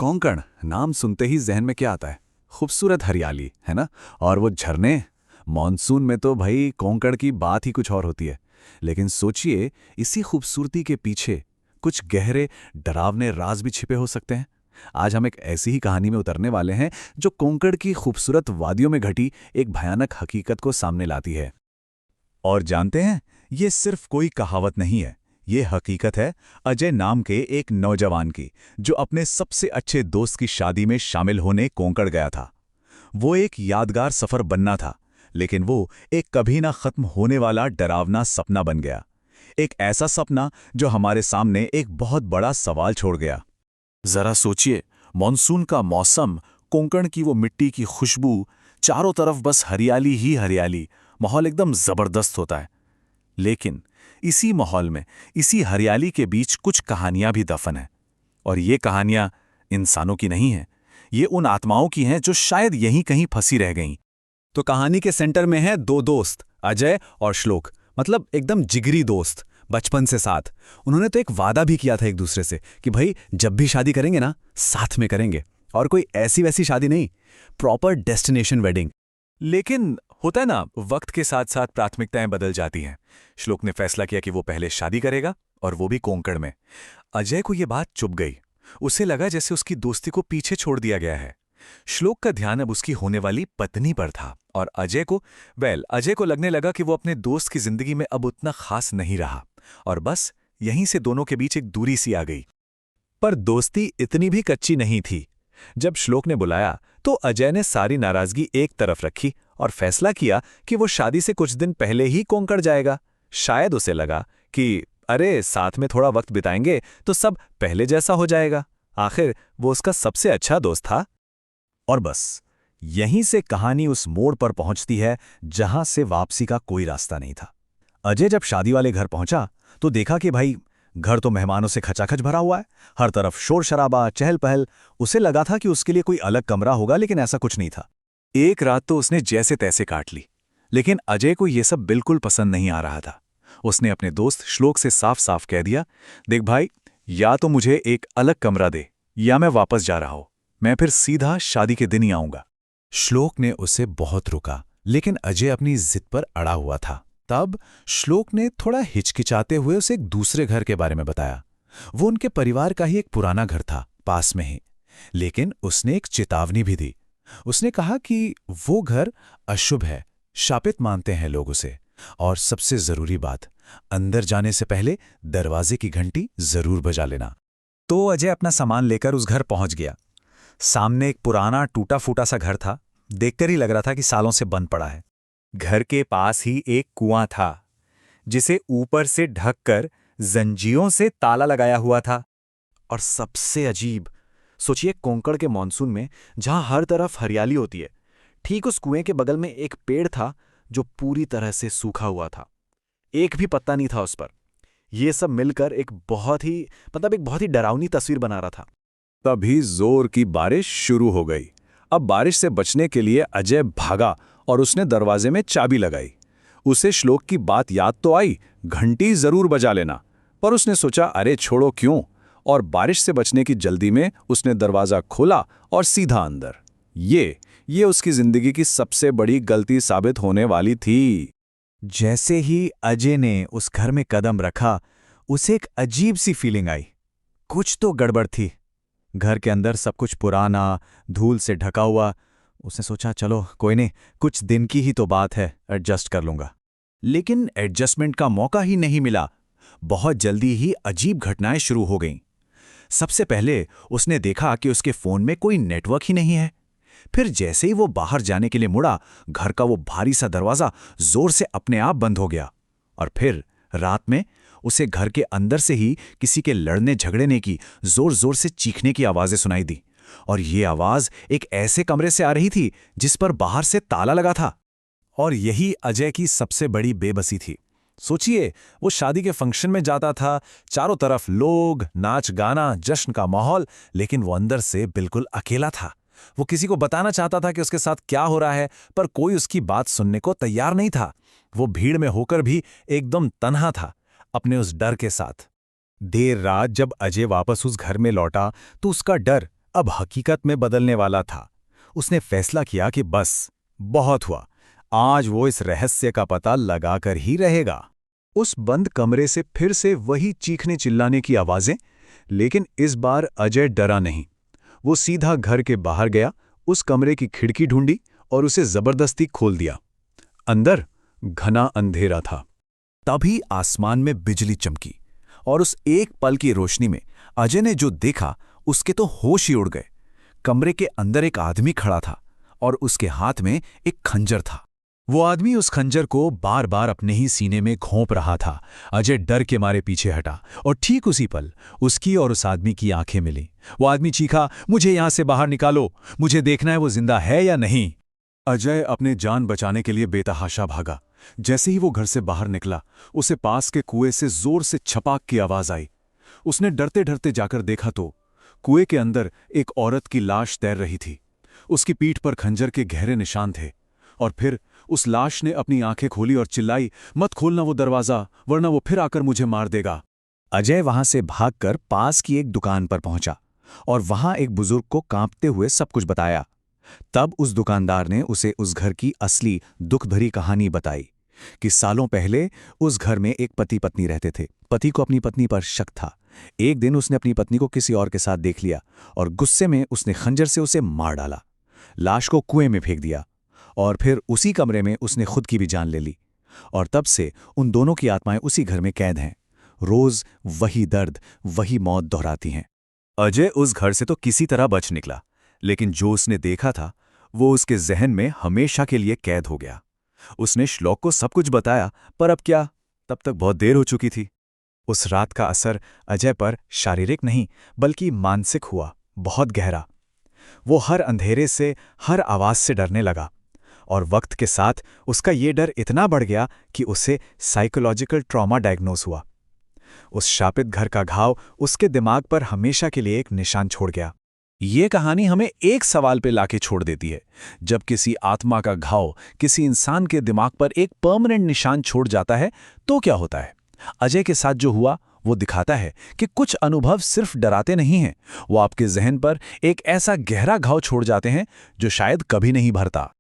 कोंकण नाम सुनते ही जहन में क्या आता है? खूबसूरत हरियाली, है ना? और वो झरने। मॉनसून में तो भाई कोंकण की बात ही कुछ और होती है। लेकिन सोचिए, इसी खूबसूरती के पीछे कुछ गहरे डरावने राज भी छिपे हो सकते हैं। आज हम एक ऐसी ही कहानी में उतरने वाले हैं जो कोंकण की खूबसूरत वादियों में घटी एक भयानक हकीकत को सामने लाती है। और जानते हैं, ये सिर्फ कोई कहावत नहीं है। ये हकीकत है अजय नाम के एक नौजवान की, जो अपने सबसे अच्छे दोस्त की शादी में शामिल होने कोंकण गया था। वो एक यादगार सफर बनना था, लेकिन वो एक कभी ना खत्म होने वाला डरावना सपना बन गया। एक ऐसा सपना जो हमारे सामने एक बहुत बड़ा सवाल छोड़ गया। जरा सोचिए, मॉनसून का मौसम, कोंकण की वो मिट्टी की खुशबू, चारों तरफ बस हरियाली ही हरियाली, माहौल एकदम जबरदस्त होता है। लेकिन इसी माहौल में, इसी हरियाली के बीच कुछ कहानियां भी दफन हैं। और ये कहानियां इंसानों की नहीं हैं, ये उन आत्माओं की हैं जो शायद यहीं कहीं फंसी रह गईं। तो कहानी के सेंटर में है दो दोस्त, अजय और श्लोक। मतलब एकदम जिगरी दोस्त, बचपन से साथ। उन्होंने तो एक वादा भी किया था एक दूसरे से कि भाई जब भी शादी करेंगे ना, साथ में करेंगे। और कोई ऐसी वैसी शादी नहीं, प्रॉपर डेस्टिनेशन वेडिंग। लेकिन होता है ना, वक्त के साथ साथ प्राथमिकताएं बदल जाती हैं। श्लोक ने फैसला किया कि वो पहले शादी करेगा, और वो भी कोंकण में। अजय को ये बात चुभ गई। उसे लगा जैसे उसकी दोस्ती को पीछे छोड़ दिया गया है। श्लोक का ध्यान अब उसकी होने वाली पत्नी पर था, और अजय को लगने लगा कि वो अपने दोस्त की जिंदगी में अब उतना खास नहीं रहा। और बस यहीं से दोनों के बीच एक दूरी सी आ गई। पर दोस्ती इतनी भी कच्ची नहीं थी। जब श्लोक ने बुलाया तो अजय ने सारी नाराजगी एक तरफ रखी और फैसला किया कि वो शादी से कुछ दिन पहले ही कोंकण जाएगा। शायद उसे लगा कि अरे, साथ में थोड़ा वक्त बिताएंगे तो सब पहले जैसा हो जाएगा। आखिर वो उसका सबसे अच्छा दोस्त था। और बस यहीं से कहानी उस मोड़ पर पहुंचती है जहां से वापसी का कोई रास्ता नहीं था। अजय जब शादी वाले घर पहुंचा तो देखा कि भाई, घर तो मेहमानों से खचाखच भरा हुआ है। हर तरफ शोर शराबा, चहल पहल। उसे लगा था कि उसके लिए कोई अलग कमरा होगा, लेकिन ऐसा कुछ नहीं था। एक रात तो उसने जैसे तैसे काट ली। लेकिन अजय को यह सब बिल्कुल पसंद नहीं आ रहा था। उसने अपने दोस्त श्लोक से साफ साफ कह दिया, देख भाई, या तो मुझे एक अलग कमरा दे, या मैं वापस जा रहा हूं। मैं फिर सीधा शादी के दिन ही आऊंगा। श्लोक ने उसे बहुत रोका, लेकिन अजय अपनी जिद पर अड़ा हुआ था। तब श्लोक ने थोड़ा हिचकिचाते हुए उसे एक दूसरे घर के बारे में बताया। वो उनके परिवार का ही एक पुराना घर था, पास में ही। लेकिन उसने एक चेतावनी भी दी। उसने कहा कि वो घर अशुभ है, शापित मानते हैं लोग उसे। और सबसे जरूरी बात, अंदर जाने से पहले दरवाजे की घंटी जरूर बजा लेना। तो अजय अपना सामान लेकर उस घर पहुंच गया। सामने एक पुराना टूटा फूटा सा घर था। देखकर ही लग रहा था कि सालों से बंद पड़ा है। घर के पास ही एक कुआं था, जिसे ऊपर से ढककर जंजीरों से ताला लगाया हुआ था। और सबसे अजीब, सोचिए, कोंकण के मॉनसून में जहां हर तरफ हरियाली होती है, ठीक उस कुएं के बगल में एक पेड़ था जो पूरी तरह से सूखा हुआ था। एक भी पत्ता नहीं था उस पर। यह सब मिलकर एक बहुत ही डरावनी तस्वीर बना रहा था। तभी जोर की बारिश शुरू हो गई। अब बारिश से बचने के लिए अजय भागा और उसने दरवाजे में चाबी लगाई। उसे श्लोक की बात याद तो आई, घंटी जरूर बजा लेना। पर उसने सोचा, अरे छोड़ो क्यों, और बारिश से बचने की जल्दी में उसने दरवाजा खोला और सीधा अंदर। ये उसकी जिंदगी की सबसे बड़ी गलती साबित होने वाली थी। जैसे ही अजय ने उस घर में कदम रखा, उसे एक अजीब सी फीलिंग आई। कुछ तो गड़बड़ थी। घर के अंदर सब कुछ पुराना, धूल से ढका हुआ। उसने सोचा, चलो कोई नहीं, कुछ दिन की ही तो बात है, एडजस्ट कर लूंगा। लेकिन एडजस्टमेंट का मौका ही नहीं मिला। बहुत जल्दी ही अजीब घटनाएं शुरू हो गईं। सबसे पहले उसने देखा कि उसके फोन में कोई नेटवर्क ही नहीं है। फिर जैसे ही वो बाहर जाने के लिए मुड़ा, घर का वो भारी सा दरवाजा जोर से अपने आप बंद हो गया। और फिर रात में उसे घर के अंदर से ही किसी के लड़ने झगड़ने की, जोर जोर से चीखने की आवाजें सुनाई दी। और ये आवाज एक ऐसे कमरे से आ रही थी जिस पर बाहर से ताला लगा था। और यही अजय की सबसे बड़ी बेबसी थी। सोचिए, वो शादी के फंक्शन में जाता था, चारों तरफ लोग, नाच गाना, जश्न का माहौल, लेकिन वो अंदर से बिल्कुल अकेला था। वो किसी को बताना चाहता था कि उसके साथ क्या हो रहा है, पर कोई उसकी बात सुनने को तैयार नहीं था। वो भीड़ में होकर भी एकदम तन्हा था, अपने उस डर के साथ। देर रात जब अजय वापस उस घर में लौटा तो उसका डर अब हकीकत में बदलने वाला था। उसने फैसला किया कि बस, बहुत हुआ, आज वो इस रहस्य का पता लगाकर ही रहेगा। उस बंद कमरे से फिर से वही चीखने चिल्लाने की आवाजें, लेकिन इस बार अजय डरा नहीं। वो सीधा घर के बाहर गया, उस कमरे की खिड़की ढूंढी और उसे जबरदस्ती खोल दिया। अंदर घना अंधेरा था। तभी आसमान में बिजली चमकी और उस एक पल की रोशनी में अजय ने जो देखा उसके तो होश ही उड़ गए। कमरे के अंदर एक आदमी खड़ा था और उसके हाथ में एक खंजर था। वो आदमी उस खंजर को बार बार अपने ही सीने में घोंप रहा था। अजय डर के मारे पीछे हटा और ठीक उसी पल उसकी और उस आदमी की आंखें मिली। वो आदमी चीखा, मुझे यहां से बाहर निकालो, मुझे देखना है वो जिंदा है या नहीं। अजय अपने जान बचाने के लिए बेतहाशा भागा। जैसे ही वो घर से बाहर निकला, उसे पास के कुएं से जोर से छपाक की आवाज आई। उसने डरते डरते जाकर देखा तो कुएं के अंदर एक औरत की लाश तैर रही थी। उसकी पीठ पर खंजर के गहरे निशान थे। और फिर उस लाश ने अपनी आंखें खोली और चिल्लाई, मत खोलना वो दरवाजा, वरना वो फिर आकर मुझे मार देगा। अजय वहां से भागकर पास की एक दुकान पर पहुंचा और वहां एक बुजुर्ग को कांपते हुए सब कुछ बताया। तब उस दुकानदार ने उसे उस घर की असली दुख भरी कहानी बताई कि सालों पहले उस घर में एक पति पत्नी रहते थे। पति को अपनी पत्नी पर शक था। एक दिन उसने अपनी पत्नी को किसी और के साथ देख लिया और गुस्से में उसने खंजर से उसे मार डाला, लाश को कुएं में फेंक दिया और फिर उसी कमरे में उसने खुद की भी जान ले ली। और तब से उन दोनों की आत्माएं उसी घर में कैद हैं। रोज वही दर्द, वही मौत दोहराती हैं। अजय उस घर से तो किसी तरह बच निकला, लेकिन जो उसने देखा था वो उसके जहन में हमेशा के लिए कैद हो गया। उसने श्लोक को सब कुछ बताया, पर अब क्या, तब तक बहुत देर हो चुकी थी। उस रात का असर अजय पर शारीरिक नहीं बल्कि मानसिक हुआ, बहुत गहरा। वो हर अंधेरे से, हर आवाज से डरने लगा और वक्त के साथ उसका ये डर इतना बढ़ गया कि उसे साइकोलॉजिकल ट्रॉमा डायग्नोस हुआ। उस शापित घर का घाव उसके दिमाग पर हमेशा के लिए एक निशान छोड़ गया। ये कहानी हमें एक सवाल पे लाके छोड़ देती है। जब किसी आत्मा का घाव किसी इंसान के दिमाग पर एक परमानेंट निशान छोड़ जाता है तो क्या होता है? अजय के साथ जो हुआ वो दिखाता है कि कुछ अनुभव सिर्फ डराते नहीं हैं, वो आपके जहन पर एक ऐसा गहरा घाव छोड़ जाते हैं जो शायद कभी नहीं भरता।